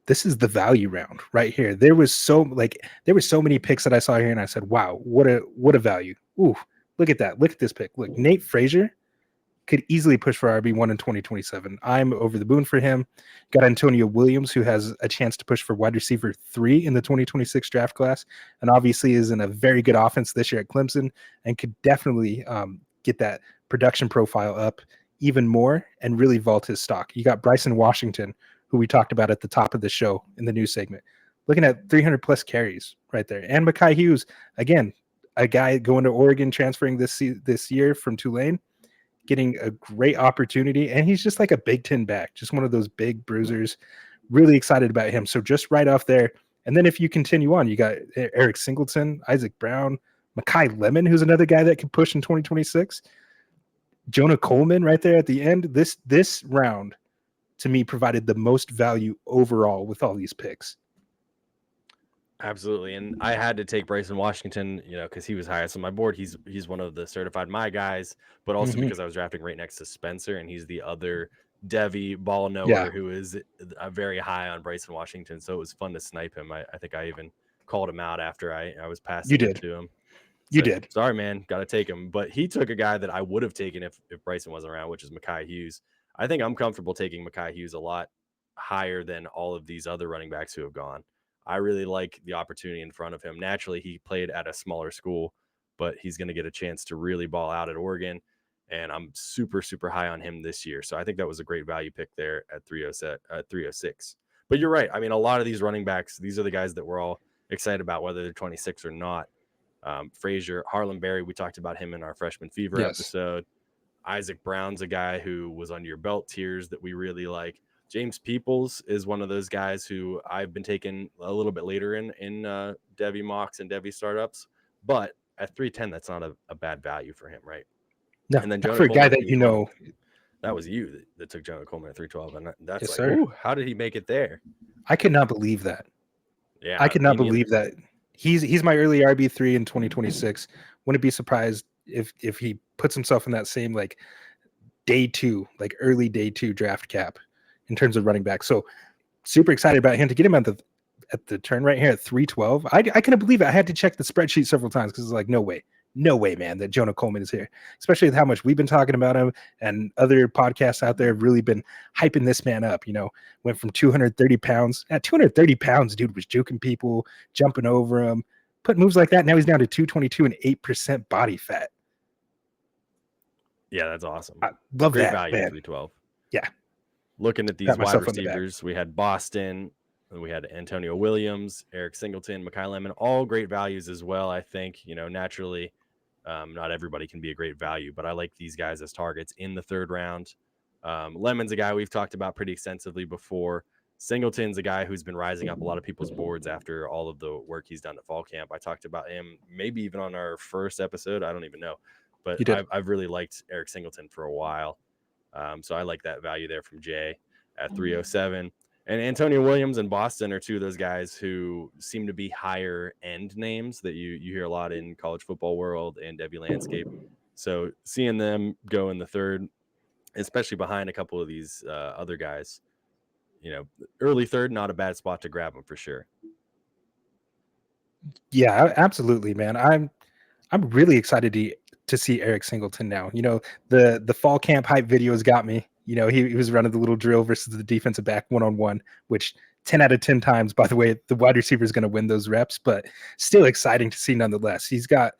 this is the value round right here. There was so many picks that I saw here, and I said, wow, what a value. Ooh, look at that. Look at this pick. Look, Nate Frazier could easily push for RB1 in 2027. I'm over the moon for him. Got Antonio Williams, who has a chance to push for wide receiver 3 in the 2026 draft class, and obviously is in a very good offense this year at Clemson, and could definitely get that production profile up even more and really vault his stock. You got Bryson Washington, who we talked about at the top of the show in the news segment, looking at 300 plus carries right there. And Mekhi Hughes, again, a guy going to Oregon, transferring this year from Tulane, getting a great opportunity. And he's just like a Big Ten back, just one of those big bruisers. Really excited about him. So just right off there. And then if you continue on, you got Eric Singleton, Isaac Brown, Mekhi Lemon, who's another guy that can push in 2026. Jonah Coleman right there at the end. This round, to me, provided the most value overall with all these picks. Absolutely. And I had to take Bryson Washington, because he was highest on my board. He's one of the certified my guys, but also because I was drafting right next to Spencer, and he's the other Devy ball knower who is very high on Bryson Washington. So it was fun to snipe him. I think I even called him out after I was passing it to him. You did. Sorry, man. Got to take him. But he took a guy that I would have taken if Bryson wasn't around, which is Mekhi Hughes. I think I'm comfortable taking Mekhi Hughes a lot higher than all of these other running backs who have gone. I really like the opportunity in front of him. Naturally, he played at a smaller school, but he's going to get a chance to really ball out at Oregon. And I'm super, super high on him this year. So I think that was a great value pick there at 306. But you're right. I mean, a lot of these running backs, these are the guys that we're all excited about, whether they're 26 or not. Frazier, Harlem Berry, we talked about him in our Freshman Fever episode. Isaac Brown's a guy who was on your belt tiers that we really like. James Peoples is one of those guys who I've been taking a little bit later in Devy mocks and Devy startups. But at 310, that's not a bad value for him, right? No, and then for a guy that that was you that took Jonah Coleman at 312. And that's ooh, how did he make it there? I could not believe that. Yeah, I could not believe that. He's my early RB3 in 2026. Wouldn't be surprised if he puts himself in that same like day 2, like early day 2 draft cap in terms of running back. So super excited about him to get him at the turn right here at 312. I couldn't believe it. I had to check the spreadsheet several times because it's like, no way, man, that Jonah Coleman is here, especially with how much we've been talking about him, and other podcasts out there have really been hyping this man up. You know, went from 230 pounds. At 230 pounds, dude was juking people, jumping over him, put moves like that. Now he's down to 222 and 8% body fat. Yeah, that's awesome. I love Great that, value man. at 312. Yeah. Looking at these wide receivers, we had Boston, we had Antonio Williams, Eric Singleton, Mekhi Lemon, all great values as well. I think, naturally, not everybody can be a great value, but I like these guys as targets in the 3rd round. Lemon's a guy we've talked about pretty extensively before. Singleton's a guy who's been rising up a lot of people's boards after all of the work he's done at fall camp. I talked about him maybe even on our first episode. I don't even know. But I've really liked Eric Singleton for a while. So I like that value there from Jay at 307. And Antonio Williams and Boston are 2 of those guys who seem to be higher end names that you hear a lot in college football world and Devy landscape. So seeing them go in the 3rd, especially behind a couple of these other guys, early 3rd, not a bad spot to grab them for sure. Yeah, absolutely, man. I'm really excited to see Eric Singleton now. The fall camp hype videos got me. He was running the little drill versus the defensive back one-on-one, which 10 out of 10 times, by the way, the wide receiver is going to win those reps, but still exciting to see nonetheless. He's got,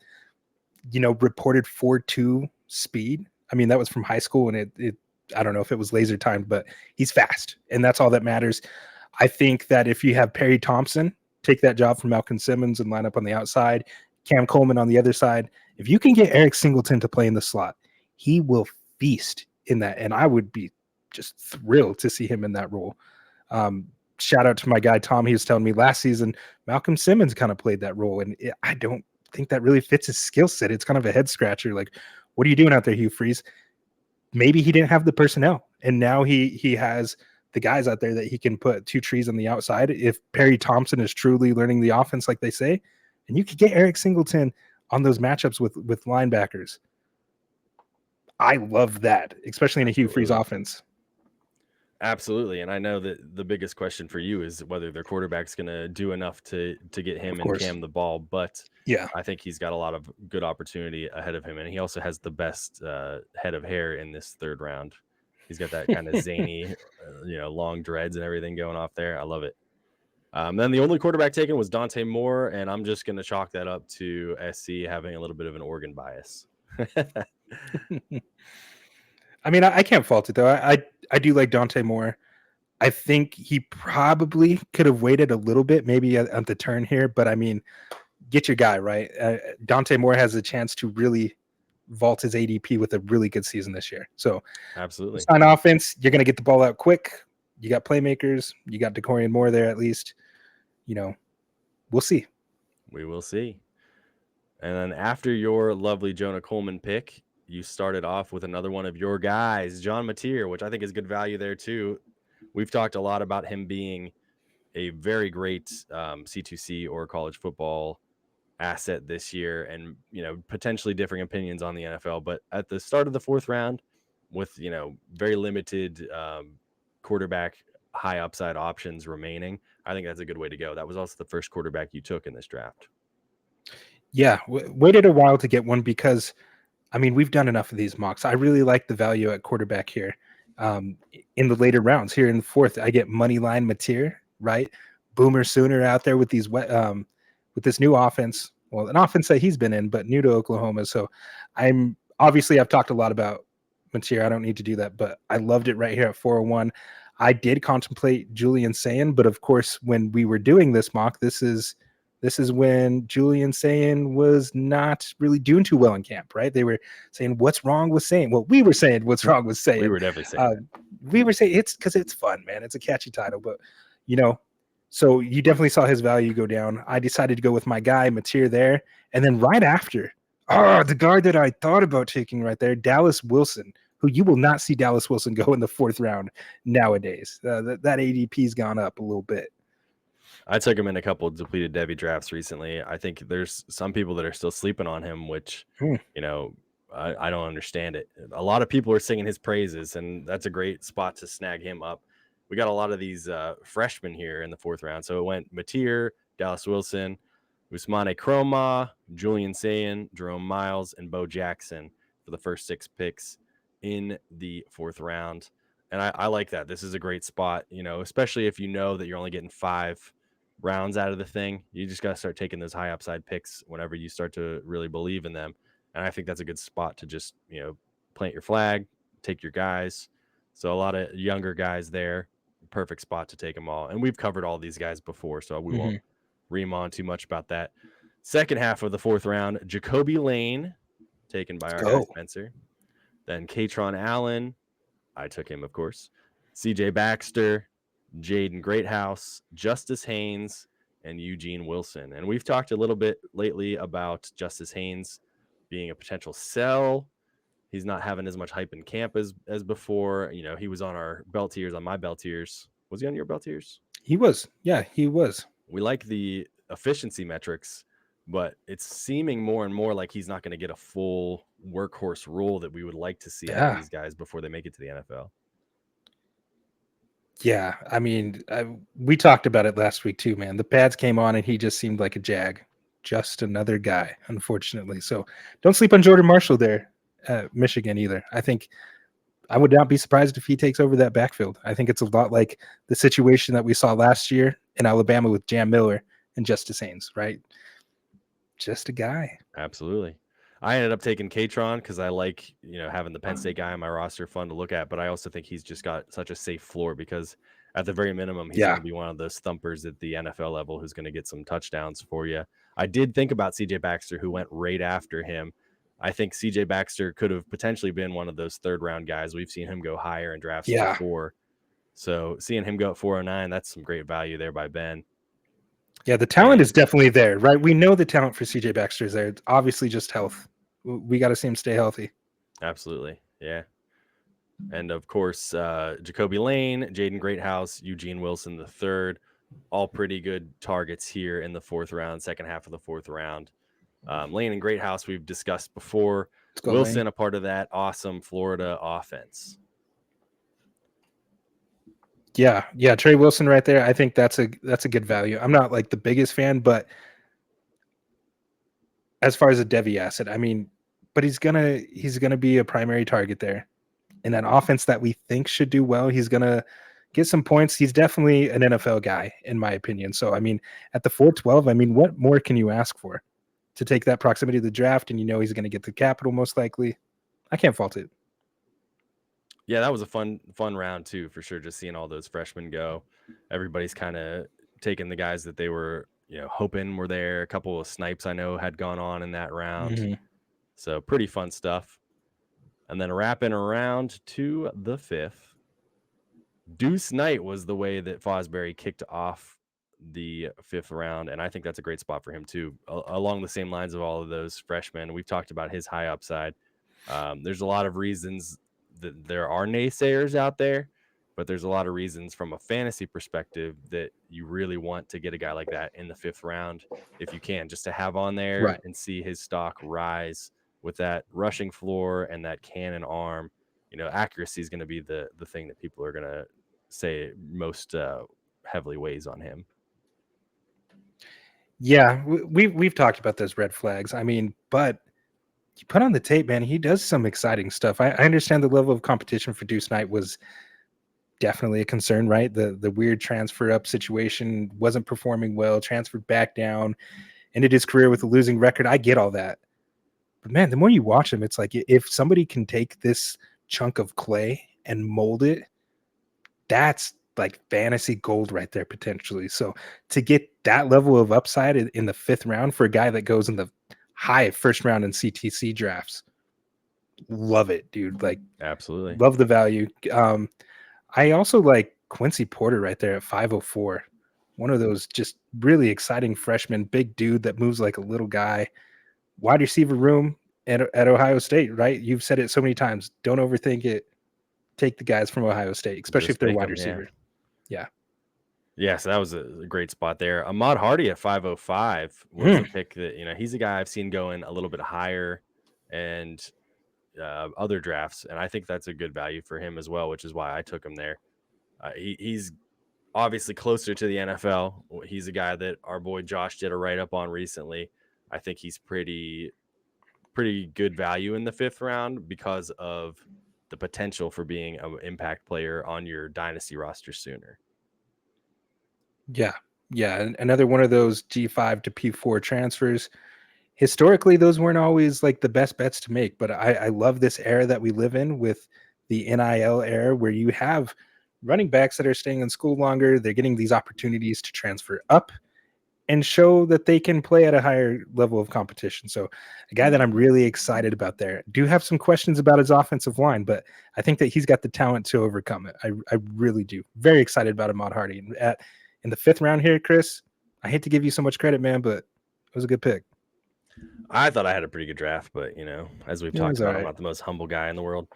reported 4.2 speed. I mean, that was from high school, and it I don't know if it was laser timed, but he's fast, and that's all that matters. I think that if you have Perry Thompson take that job from Malcolm Simmons and line up on the outside, Cam Coleman on the other side, if you can get Eric Singleton to play in the slot, he will feast in that, and I would be just thrilled to see him in that role. Shout out to my guy Tom. He was telling me last season Malcolm Simmons kind of played that role, and I don't think that really fits his skill set. It's kind of a head scratcher. Like, what are you doing out there, Hugh Freeze? Maybe he didn't have the personnel, and now he has the guys out there that he can put 2 trees on the outside. If Perry Thompson is truly learning the offense like they say, and you could get Eric Singleton on those matchups with linebackers. I love that, especially in a Hugh Freeze offense. Absolutely. And I know that the biggest question for you is whether their quarterback's going to do enough to get him and Cam the ball. But yeah, I think he's got a lot of good opportunity ahead of him. And he also has the best head of hair in this 3rd round. He's got that kind of zany, long dreads and everything going off there. I love it. Then the only quarterback taken was Dante Moore, and I'm just going to chalk that up to SC having a little bit of an Oregon bias. I mean, I can't fault it, though. I do like Dante Moore. I think he probably could have waited a little bit, maybe at the turn here, but I mean, get your guy, right? Dante Moore has a chance to really vault his ADP with a really good season this year. So absolutely. On offense, you're going to get the ball out quick. You got playmakers. You got Dakorian Moore there at least. We'll see. We will see. And then after your lovely Jonah Coleman pick, you started off with another one of your guys, John Mateer, which I think is good value there too. We've talked a lot about him being a very great C2C or college football asset this year, and potentially differing opinions on the NFL. But at the start of the 4th round, with very limited quarterback high upside options remaining, I think that's a good way to go. That was also the first quarterback you took in this draft. Yeah, waited a while to get one because, I mean, we've done enough of these mocks. I really like the value at quarterback here. In the later rounds, here in the 4th, I get Moneyline Mateer, right? Boomer Sooner out there with these with this new offense. Well, an offense that he's been in, but new to Oklahoma. So I've talked a lot about Mateer. I don't need to do that, but I loved it right here at 401. I did contemplate Julian Sayin, but of course, when we were doing this mock, this is when Julian Sayin was not really doing too well in camp, right? They were saying, what's wrong with Sayin? Well, we were saying, what's wrong with Sayin? We were definitely saying we were saying it's because it's fun, man. It's a catchy title, but so you definitely saw his value go down. I decided to go with my guy, Mateer there. And then right after, the guard that I thought about taking right there, Dallas Wilson, who you will not see Dallas Wilson go in the 4th round nowadays. That ADP's gone up a little bit. I took him in a couple of depleted Devy drafts recently. I think there's some people that are still sleeping on him, which, Hmm. I don't understand it. A lot of people are singing his praises, and that's a great spot to snag him up. We got a lot of these freshmen here in the 4th round. So it went Mateer, Dallas Wilson, Usmane Chroma, Julian Sayin, Jerome Miles, and Bo Jackson for the first 6 picks in the 4th round. And I like that. This is a great spot, especially if you know that you're only getting 5 rounds out of the thing. You just got to start taking those high upside picks whenever you start to really believe in them. And I think that's a good spot to just, plant your flag, take your guys. So a lot of younger guys there, perfect spot to take them all. And we've covered all these guys before, so we won't ream on too much about that. Second half of the 4th round, Jacoby Lane, taken by our guy Spencer. Then Katron Allen, I took him, of course. CJ Baxter, Jaden Greathouse, Justice Haynes, and Eugene Wilson. And we've talked a little bit lately about Justice Haynes being a potential sell. He's not having as much hype in camp as before. He was on our belt tiers, on my belt tiers. Was he on your belt tiers? He was. Yeah, he was. We like the efficiency metrics, but it's seeming more and more like he's not going to get a full workhorse role that we would like to see out of these guys before they make it to the NFL. Yeah, I mean, we talked about it last week too, man. The pads came on and he just seemed like a jag. Just another guy, unfortunately. So don't sleep on Jordan Marshall there at Michigan either. I think I would not be surprised if he takes over that backfield. I think it's a lot like the situation that we saw last year in Alabama with Jam Miller and Justice Haynes, right? Just a guy. Absolutely. I ended up taking Katron because I like, having the Penn State guy on my roster, fun to look at. But I also think he's just got such a safe floor because at the very minimum, he's going to be one of those thumpers at the NFL level who's going to get some touchdowns for you. I did think about CJ Baxter, who went right after him. I think CJ Baxter could have potentially been one of those 3rd round guys. We've seen him go higher in drafts before. So seeing him go at 409, that's some great value there by Ben. Yeah, the talent is definitely there, right? We know the talent for CJ Baxter is there. It's obviously just health. We got to see him stay healthy. Absolutely. Yeah. And of course, Jacoby Lane, Jaden Greathouse, Eugene Wilson III, all pretty good targets here in the 4th round, second half of the 4th round. Lane and Greathouse we've discussed before. Wilson, Lane, a part of that awesome Florida offense. Yeah, Trey Wilson right there. I think that's a good value. I'm not like the biggest fan, but as far as a Devy asset, I mean, but he's gonna be a primary target there. In that offense that we think should do well, he's gonna get some points. He's definitely an NFL guy, in my opinion. So I mean, at the 412, I mean, what more can you ask for to take that proximity to the draft? And he's gonna get the capital most likely. I can't fault it. Yeah, that was a fun round too, for sure. Just seeing all those freshmen go. Everybody's kind of taking the guys that they were, hoping were there. A couple of snipes I know had gone on in that round. So pretty fun stuff. And then wrapping around to the 5th, Deuce Knight was the way that Fosbury kicked off the 5th round. And I think that's a great spot for him too, along the same lines of all of those freshmen. We've talked about his high upside. There's a lot of reasons that there are naysayers out there, but there's a lot of reasons from a fantasy perspective that you really want to get a guy like that in the 5th round if you can, just to have on there and see his stock rise with that rushing floor and that cannon arm. Accuracy is going to be the thing that people are going to say most heavily weighs on him. Yeah, we've talked about those red flags. I mean, but you put on the tape, man, he does some exciting stuff. I understand the level of competition for Deuce Knight was definitely a concern, right? The weird transfer up situation, wasn't performing well, transferred back down, ended his career with a losing record. I get all that. But man, the more you watch him, it's like if somebody can take this chunk of clay and mold it, that's like fantasy gold right there potentially. So to get that level of upside in the 5th round for a guy that goes in the high 1st round in CTC drafts, love it, dude. Like, absolutely love the value. I also like Quincy Porter right there at 504. One of those just really exciting freshmen, big dude that moves like a little guy. Wide receiver room at Ohio State, right? You've said it so many times. Don't overthink it. Take the guys from Ohio State, especially if they're wide receiver. Yeah. Yeah, so that was a great spot there. Ahmad Hardy at 505 was a pick that, he's a guy I've seen going a little bit higher and other drafts, and I think that's a good value for him as well, which is why I took him there. He's obviously closer to the NFL. He's a guy that our boy Josh did a write-up on recently. I think he's pretty good value in the 5th round because of the potential for being an impact player on your dynasty roster sooner. Yeah. Another one of those G5 to P4 transfers. Historically, those weren't always like the best bets to make, but I love this era that we live in with the NIL era where you have running backs that are staying in school longer. They're getting these opportunities to transfer up and show that they can play at a higher level of competition. So a guy that I'm really excited about there. Do have some questions about his offensive line, but I think that he's got the talent to overcome it. I really do. Very excited about Ahmad Hardy. In the 5th round here, Chris, I hate to give you so much credit, man, but it was a good pick. I thought I had a pretty good draft, but as we've talked about, right. I'm not the most humble guy in the world.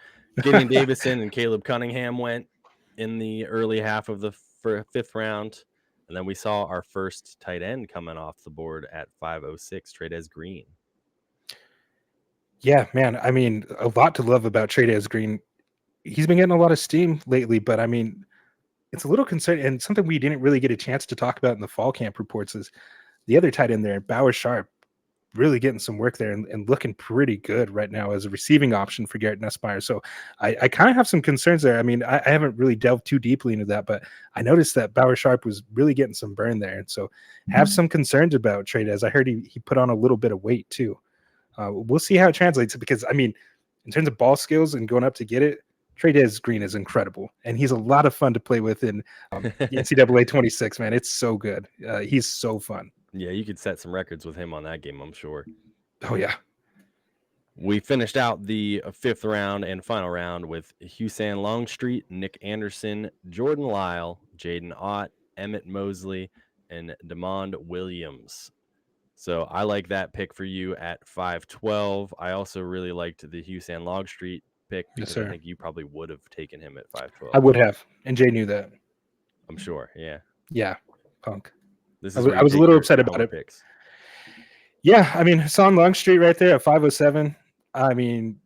Gideon Davison and Caleb Cunningham went in the early half of the 5th round, and then we saw our first tight end coming off the board at 506, Trades Green. Yeah, man. I mean, a lot to love about Trades Green. He's been getting a lot of steam lately, but I mean, it's a little concerning, and something we didn't really get a chance to talk about in the fall camp reports is the other tight end there, Bauer Sharp, really getting some work there and looking pretty good right now as a receiving option for Garrett Nussmeier. So I kind of have some concerns there. I mean, I haven't really delved too deeply into that, but I noticed that Bauer Sharp was really getting some burn there. And so have some concerns about Trades. I heard he put on a little bit of weight too. We'll see how it translates because, I mean, in terms of ball skills and going up to get it, Trades Green is incredible, and he's a lot of fun to play with in NCAA 26, man. It's so good. He's so fun. Yeah, you could set some records with him on that game, I'm sure. Oh, yeah. We finished out the 5th round and final round with Hussein Longstreet, Nick Anderson, Jordan Lyle, Jaden Ott, Emmett Mosley, and Demond Williams. So I like that pick for you at 512. I also really liked the Hussein Longstreet pick because I think you probably would have taken him at 512. I would have, and Jay knew that. I'm sure. Yeah, punk. This I is was a little upset about it. Picks. Yeah, I mean, Hassan Longstreet right there at 507. I mean,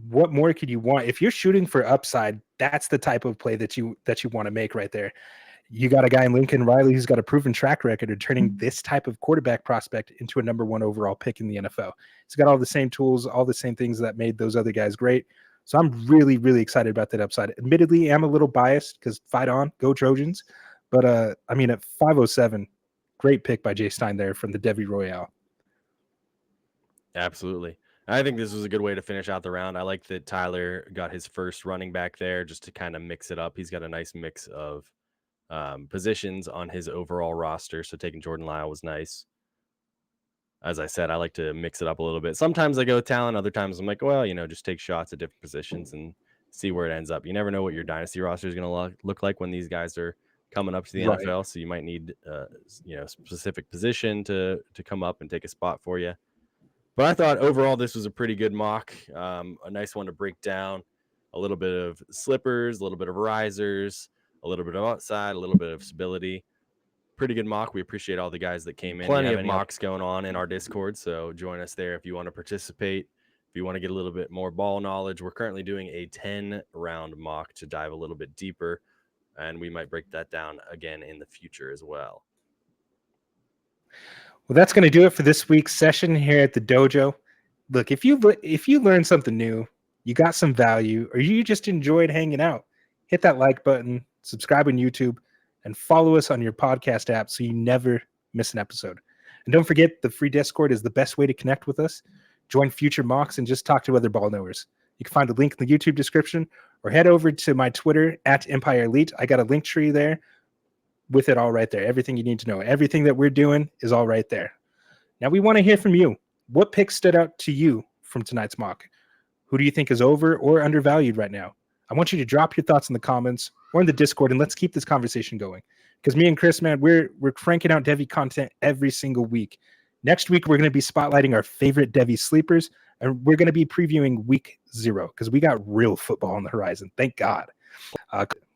what more could you want? If you're shooting for upside, that's the type of play that you want to make right there. You got a guy in Lincoln Riley who's got a proven track record of turning this type of quarterback prospect into a number 1 overall pick in the NFL. He's got all the same tools, all the same things that made those other guys great. So I'm really, really excited about that upside. Admittedly, I'm a little biased because fight on, go Trojans. But I mean, at 507, great pick by Jay Stein there from the Devy Royale. Absolutely. I think this was a good way to finish out the round. I like that Tyler got his first running back there just to kind of mix it up. He's got a nice mix of positions on his overall roster. So taking Jordan Lyle was nice. As I said, I like to mix it up a little bit. Sometimes I go talent. Other times I'm like, well, just take shots at different positions and see where it ends up. You never know what your dynasty roster is going to look like when these guys are coming up to the NFL. So you might need, a specific position to come up and take a spot for you. But I thought overall this was a pretty good mock, a nice one to break down. A little bit of slippers, a little bit of risers, a little bit of outside, a little bit of stability. Pretty good mock. We appreciate all the guys that came in. Plenty of mocks going on in our Discord, so join us there if you want to participate. If you want to get a little bit more ball knowledge, we're currently doing a 10-round mock to dive a little bit deeper, and we might break that down again in the future as well. Well, that's going to do it for this week's session here at the dojo. Look, if you learned something new, you got some value, or you just enjoyed hanging out, hit that like button, subscribe on YouTube, and follow us on your podcast app so you never miss an episode. And don't forget, the free Discord is the best way to connect with us. Join future mocks and just talk to other ball knowers. You can find a link in the YouTube description or head over to my Twitter at Empire Elite. I got a link tree there with it all right there. Everything you need to know. Everything that we're doing is all right there. Now we want to hear from you. What picks stood out to you from tonight's mock? Who do you think is over or undervalued right now? I want you to drop your thoughts in the comments or in the Discord, and let's keep this conversation going. Because me and Chris, man, we're cranking out Devy content every single week. Next week, we're going to be spotlighting our favorite Devy sleepers, and we're going to be previewing week 0 because we got real football on the horizon. Thank God.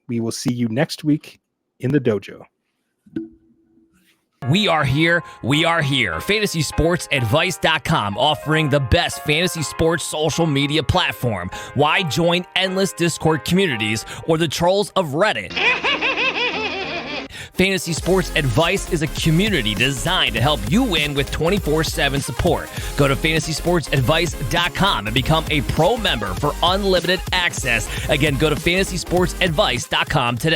We will see you next week in the dojo. We are here. FantasySportsAdvice.com, offering the best fantasy sports social media platform. Why join endless Discord communities or the trolls of Reddit? Fantasy Sports Advice is a community designed to help you win with 24/7 support. Go to FantasySportsAdvice.com and become a pro member for unlimited access. Again, go to FantasySportsAdvice.com today.